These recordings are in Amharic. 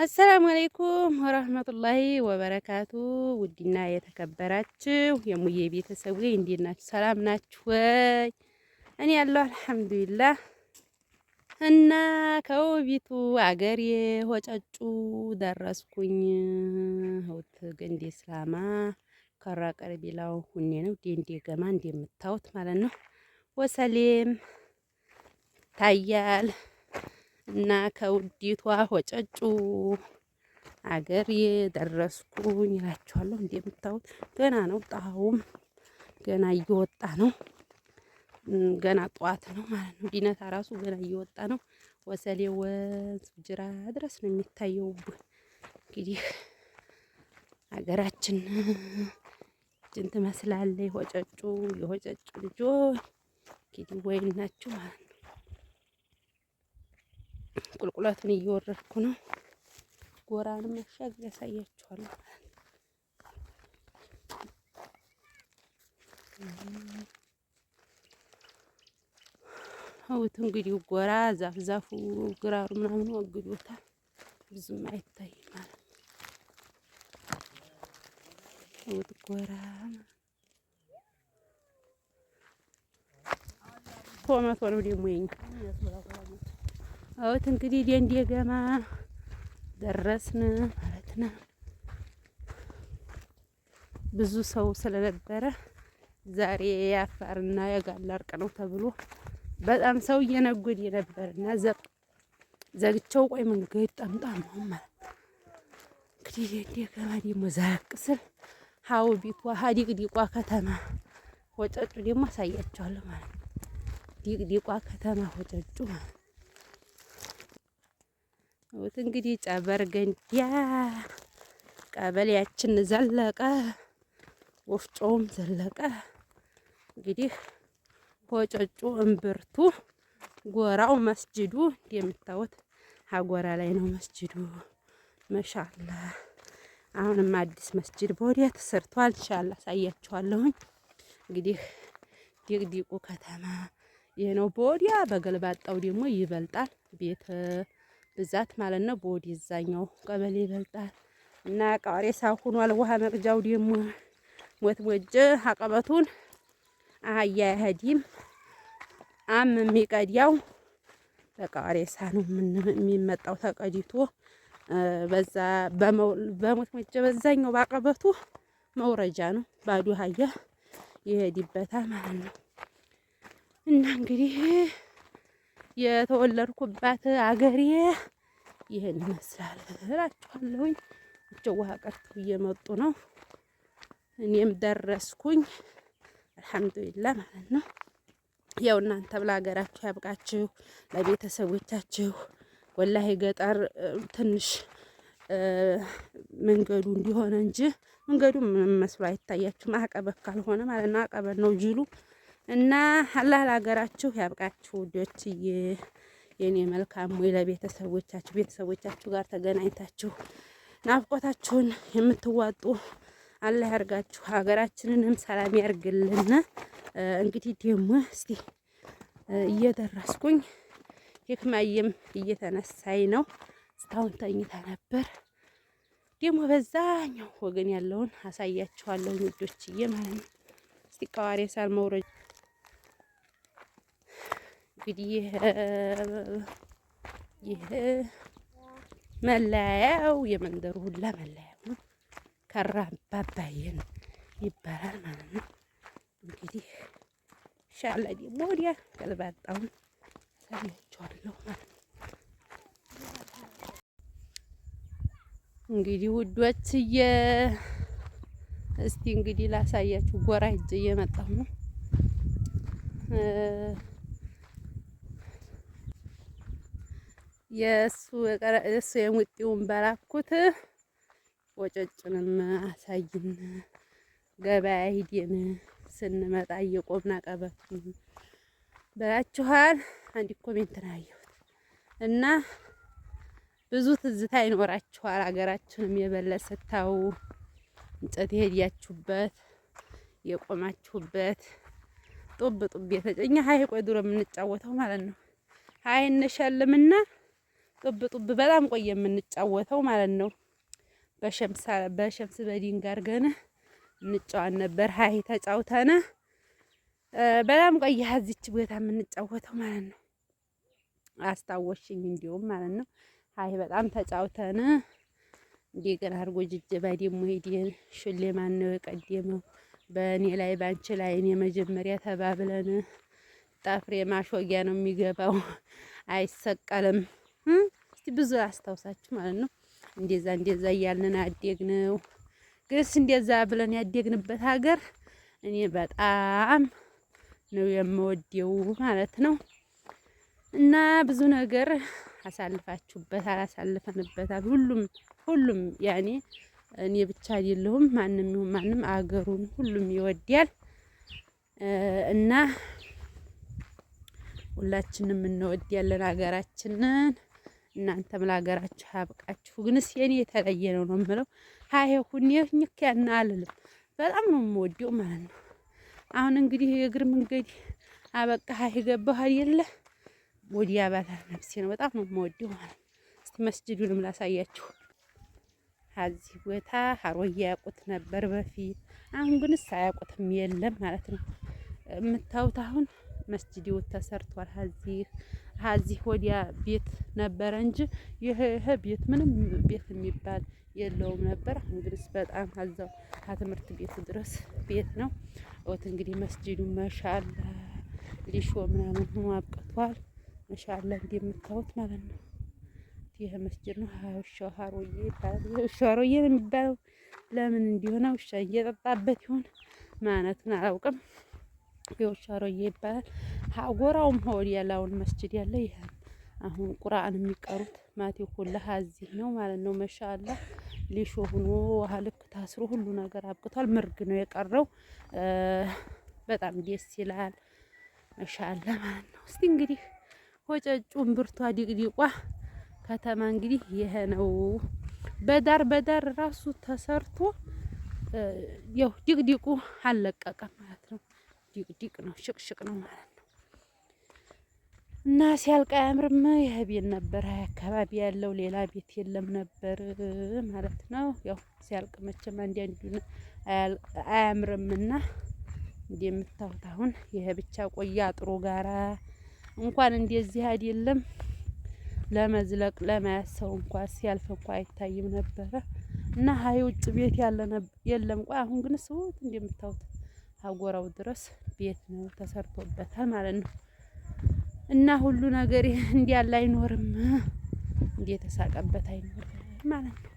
አሰላሙ አለይኩም ወራህመቱላሂ ወበረካቱ። ውድና የተከበራችሁ የሙዬ ቤተሰብ እንዴት ናችሁ? ሰላም ናችሁ ወይ? እኔ ያለው አልሐምዱሊላህ። እና ከውቢቱ አገሬ ሆጨጩ ደረስኩኝ። ሆት ገንዴ ስላማ ከራ ቀርቢላው ሁኔ ነው ዴንዴ ገማ እንደምታዩት ማለት ነው። ወሰሌም ታያል እና ከውዲቷ ሆጨጩ አገር የደረስኩኝ እላችኋለሁ። እንደምታዩት ገና ነው፣ ጣውም ገና እየወጣ ነው። ገና ጧት ነው ማለት ነው። ዲነታ ራሱ ገና እየወጣ ነው። ወሰሌ ወንዝ ጅራ ድረስ ነው የሚታየው። እንግዲህ ሀገራችን ጅን ትመስላለች። ሆጨጩ የሆጨጩ ልጆች እንግዲህ ወይን ናቸው ማለት ነው። ቁልቁለቱን እየወረድኩ ነው። ጎራንም አሻግሬ ያሳያችኋለሁ። አውት እንግዲህ ጎራ ዛፉ ግራሩ ምናምን ወግዶታል። ብዙም አይታይም ማለት ነው። አውት ጎራ ኮመቶ ነው ደግሞ የኛ አውት እንግዲህ ዴንዴ ገማ ደረስን ማለት ነው። ብዙ ሰው ስለነበረ ዛሬ የአፋርና የጋላ እርቅ ነው ተብሎ በጣም ሰው እየነጎደ ነበርና ዘግቼው ቆይ መንገድ ጠምጣም ነው ማለት ነው። እንግዲህ ዴንዴ ገማ ደግሞ ዛቅ ስል ሀውቢቷ ሀዲቅዲቋ ከተማ ሆጨጩ ደግሞ አሳያቸዋለሁ ማለት ነው። ዲቅዲቋ ከተማ ሆጨጩ ማለት ነው። እንግዲህ ጨበር ገንዲያ ቀበሌያችን ዘለቀ፣ ወፍጮውም ዘለቀ። እንግዲህ ሆጨጩ እምብርቱ ጎራው መስጂዱ እንደምታዩት ሀጎራ ላይ ነው መስጂዱ። ማሻአላ አሁንም አዲስ መስጂድ በወዲያ ተሰርቷል። ኢንሻአላህ አሳያችኋለሁኝ። እንግዲህ ዲቅዲቁ ከተማ ይሄ ነው። በወዲያ በገልባጣው ደግሞ ይበልጣል ቤት ብዛት ማለት ነው። ቦዲ እዛኛው ቀበሌ ይበልጣል እና ቃሬሳ ሆኗል። ውሃ መቅጃው ደግሞ ሞት አቀበቱን አህያ ያህዲም የሚቀዲያው በቃሬሳ ነው የሚመጣው ተቀዲቶ በዛ በሞት በዛኛው ባቀበቱ መውረጃ ነው። ባዶ አህያ ይሄድበታል ማለት ነው። እና እንግዲህ የተወለድኩባት አገሬ ይሄን ይመስላል እላችኋለሁኝ። ውሃ ቀርተው እየመጡ ነው። እኔም ደረስኩኝ አልሐምዱሊላህ ማለት ነው። ያው እናንተ ብላ ሀገራችሁ ያብቃችሁ ለቤተሰቦቻችሁ። ወላሂ ገጠር ትንሽ መንገዱ እንዲሆነ እንጂ መንገዱ ምንም መስሎ አይታያችሁም። አቀበት ካልሆነ ማለት ነው። አቀበት ነው ጅሉ እና አላህ ለሀገራችሁ ያብቃችሁ ውዶችዬ። የኔ መልካም ወይ ለቤተሰቦቻችሁ ቤተሰቦቻችሁ ጋር ተገናኝታችሁ ናፍቆታችሁን የምትዋጡ አላህ ያርጋችሁ። ሀገራችንንም ሰላም ያርግልን። እንግዲህ ደግሞ እስቲ እየደረስኩኝ ህክማዬም እየተነሳኝ ነው። እስካሁን ተኝታ ነበር። ደግሞ በዛኛው ወገን ያለውን አሳያችኋለሁ ውዶችዬ ማለት ነው። እስቲ ቀዋሬ ሳር መውረድ እንግዲህ ይህ መለያው የመንደሩ ሁላ መለያው ከራ አባባዬን ይባላል ማለት ነው። እንግዲህ ኢንሻአላህ ደግሞ ወዲያ ገልባጣውን አሳያችኋለሁ ማለት ነው። እንግዲህ ውዶችዬ እስቲ እንግዲህ ላሳያችሁ። ጎራ ሂጅ እየመጣሁ ነው። የእሱ የሙጢውን በላኩት ሆጨጩንም አሳይን ገበያ ሂደን ስንመጣ እየቆምና ቀበቱን በላችኋል። አንድ ኮሜንት ነው ያየሁት እና ብዙ ትዝታ ይኖራችኋል። ሀገራችንም የበለጠ ስታው እንጨት የሄዳችሁበት የቆማችሁበት ጡብ የተጨኛ ሀይ ቆይ ድሮ የምንጫወተው ማለት ነው። ሀይ እንሸልምና ጡብ ጡብ በጣም ቆየ የምንጫወተው ማለት ነው። በሸምስ በድንጋይ አድርገን እንጫወት ነበር። ሀይ ተጫውተን በጣም ቆየ እዚች ቦታ የምንጫወተው ማለት ነው። አስታወሽኝ እንዲሁም ማለት ነው። ሀይ በጣም ተጫውተን እንደገና አድርጎ ጅጅባ ደግሞ ሄደን ሹሌ ማን ነው የቀደመው በእኔ ላይ ባንቺ ላይ እኔ መጀመሪያ ተባብለን ጠፍሬ ማሾጊያ ነው የሚገባው አይሰቀልም። እስቲ ብዙ አስታውሳችሁ ማለት ነው። እንደዛ እያልን አደግነው። ግንስ እንደዛ ብለን ያደግንበት ሀገር እኔ በጣም ነው የምወደው ማለት ነው። እና ብዙ ነገር አሳልፋችሁበታል፣ አሳልፈንበታል። ሁሉም ያኔ እኔ ብቻ አይደለሁም ማንም ይሁን ማንም አገሩን ሁሉም ይወዳል። እና ሁላችንም እንወዳለን ሀገራችንን። እናንተም ለሀገራችሁ ያብቃችሁ። ግንስ የኔ የተለየ ነው የምለው። ሀይ ሁኔ ኝክ ያን አልልም። በጣም ነው የምወደው ማለት ነው። አሁን እንግዲህ የእግር መንገድ አበቃ ሀይ ገባሁ አይደለ ወዲያ ባላል ነፍሴ ነው። በጣም ነው የምወደው ማለት ነው። እስቲ መስጂዱንም ላሳያችሁ። እዚህ ቦታ ሀሮዬ ያውቁት ነበር በፊት። አሁን ግንስ አያውቁትም የለም ማለት ነው። የምታዩት አሁን መስጂዱ ተሰርቷል። ሀዚህ ወዲያ ቤት ነበረ እንጂ ይሄ ቤት ምንም ቤት የሚባል የለውም ነበር። አሁን ግንስ በጣም አዛው ከትምህርት ቤቱ ድረስ ቤት ነው። ወት እንግዲህ መስጂዱ ማሻአላ ሊሾ ምናምን ሆኖ አብቅቷል። ማሻአላ እንደምታዩት ማለት ነው። ይሄ መስጂድ ነው። ውሻው ሀሮዬ ይባላል። ውሻው ሀሮዬ ነው የሚባለው። ለምን እንዲሆነ ውሻ እየጠጣበት ይሆን ማለቱን አላውቅም። የውሻ ሀሮዬ ይባላል። ጎራውም ሆድ ያለውን መስጂድ ያለ ይሄ አሁን ቁርአን የሚቀሩት ማቴ ሁላ እዚህ ነው ማለት ነው። ማሻአላ ሊሾ ሆኖ ውሃ ልክ ታስሮ ሁሉ ነገር አብቅቷል። ምርግ ነው የቀረው። በጣም ደስ ይላል። ማሻአላ ማለት ነው። እስቲ እንግዲህ ሆጨጩን ብርቷ ዲቅዲቋ ከተማ እንግዲህ ይሄ ነው። በዳር ራሱ ተሰርቶ ያው ዲቅዲቁ አልለቀቀም ማለት ነው። ዲቅዲቅ ነው፣ ሽቅሽቅ ነው ማለት ነው። እና ሲያልቅ አያምርም። ይሄ ቤት ነበር አካባቢ ያለው ሌላ ቤት የለም ነበር ማለት ነው። ያው ሲያልቅ መቼም አንዱን አያምርምና እንደምታዩት አሁን ይሄ ብቻ ቆያ ጥሩ ጋራ እንኳን እንደዚህ አይደለም ለመዝለቅ ለማያሰው እንኳን ሲያልፍ እንኳን አይታይም ነበረ። እና ሀይ ውጭ ቤት የለም። ቆይ አሁን ግን ሰውት እንደምታዩት አጎራው ድረስ ቤት ነው ተሰርቶበታል ማለት ነው። እና ሁሉ ነገር እንዲያለ አይኖርም፣ እንደተሳቀበት አይኖርም ማለት ነው።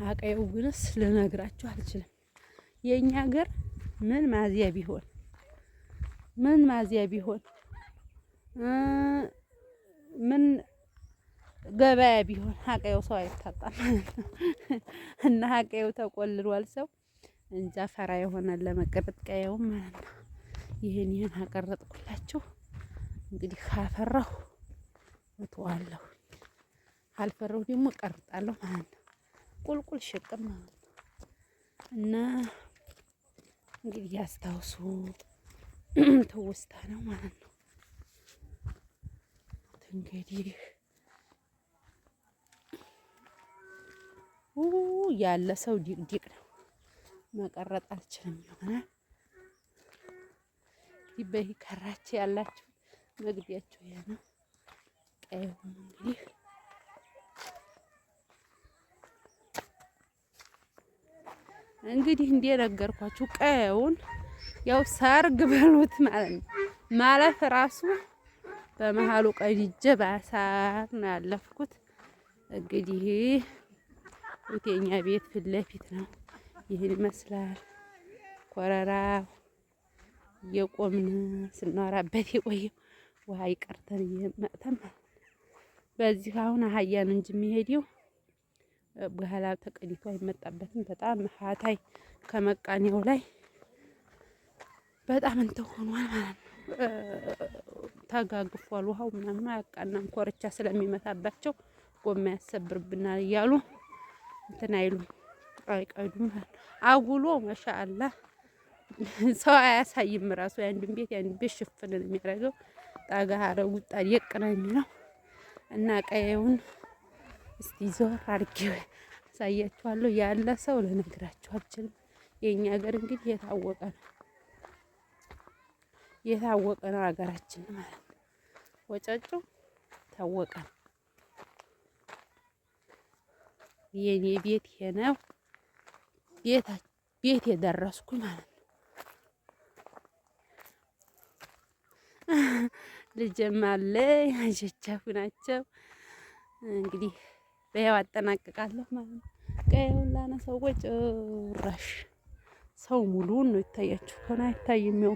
አቀየው ግንስ ልነግራችሁ አልችልም። የኛ ሀገር ምን ማዚያ ቢሆን ምን ገበያ ቢሆን ሀቀየው ሰው አይታጣም ማለት ነው። እና ሀቀየው ተቆልሏል ሰው እንጃ ፈራ የሆነ ለመቀረጥ ቀየው ማለት ነው። ይሄን አቀረጥኩላችሁ። እንግዲህ ካፈራሁ እተዋለሁ፣ ካልፈራሁ ደግሞ እቀርጣለሁ ማለት ነው። ቁልቁል ሽቅም ማለት ነው። እና እንግዲህ ያስታውሱ ትውስታ ነው ማለት ነው። እንግዲህ ያለ ሰው ዲቅዲቅ ነው፣ መቀረጥ አልችልም ይሆናል። ይበይ ከራች ያላችሁ መግቢያቸው ያ ነው። ቀይሁን እንግዲህ እንደነገርኳችሁ ቀየውን ያው ሰርግ በሉት ማለት ነው። ማለፍ ራሱ በመሃሉ ቀይጀ ባሳር ነው ያለፍኩት። እንግዲህ የኛ ቤት ፊት ለፊት ነው። ይሄን ይመስላል ኮረራው የቆምን ስናወራበት የቆየው ውሃ ይቀርተን እየመጣን በዚህ አሁን አህያን እንጂ የሚሄደው በኋላ ተቀዲቶ አይመጣበትም። በጣም ሀታይ ከመቃኔው ላይ በጣም እንትን ሆኗል ማለት ነው። ተጋግፏል ውሃው ምናምን አያቃናም። ኮርቻ ስለሚመታባቸው ጎማ ያሰብርብናል እያሉ እንትን አይሉም፣ አይቀዱም። አጉሎ ማሻአላ ሰው አያሳይም ራሱ የአንድን ቤት ሽፍን የሚያደርገው ጣጋ አረጉ ጣየቅ ነው የሚለው እና ቀየውን እስቲ ዞር አድርጌው አሳያችኋለሁ። ያለ ሰው ልነግራችሁ አልችልም። የኛ ሀገር እንግዲህ የታወቀ ነው ሀገራችን ማለት ነው። ወጨጮ ታወቀ ነው። የኔ ቤት ይሄ ነው። ቤት የደረስኩ ማለት ነው። ልጅም አለ ያጀቻፉ ናቸው። እንግዲህ በያው አጠናቅቃለሁ ማለት ነው። ቀየውን ላነሳው ጭራሽ ሰው ሙሉውን ነው ይታያችሁ ከሆነ አይታይም። ያው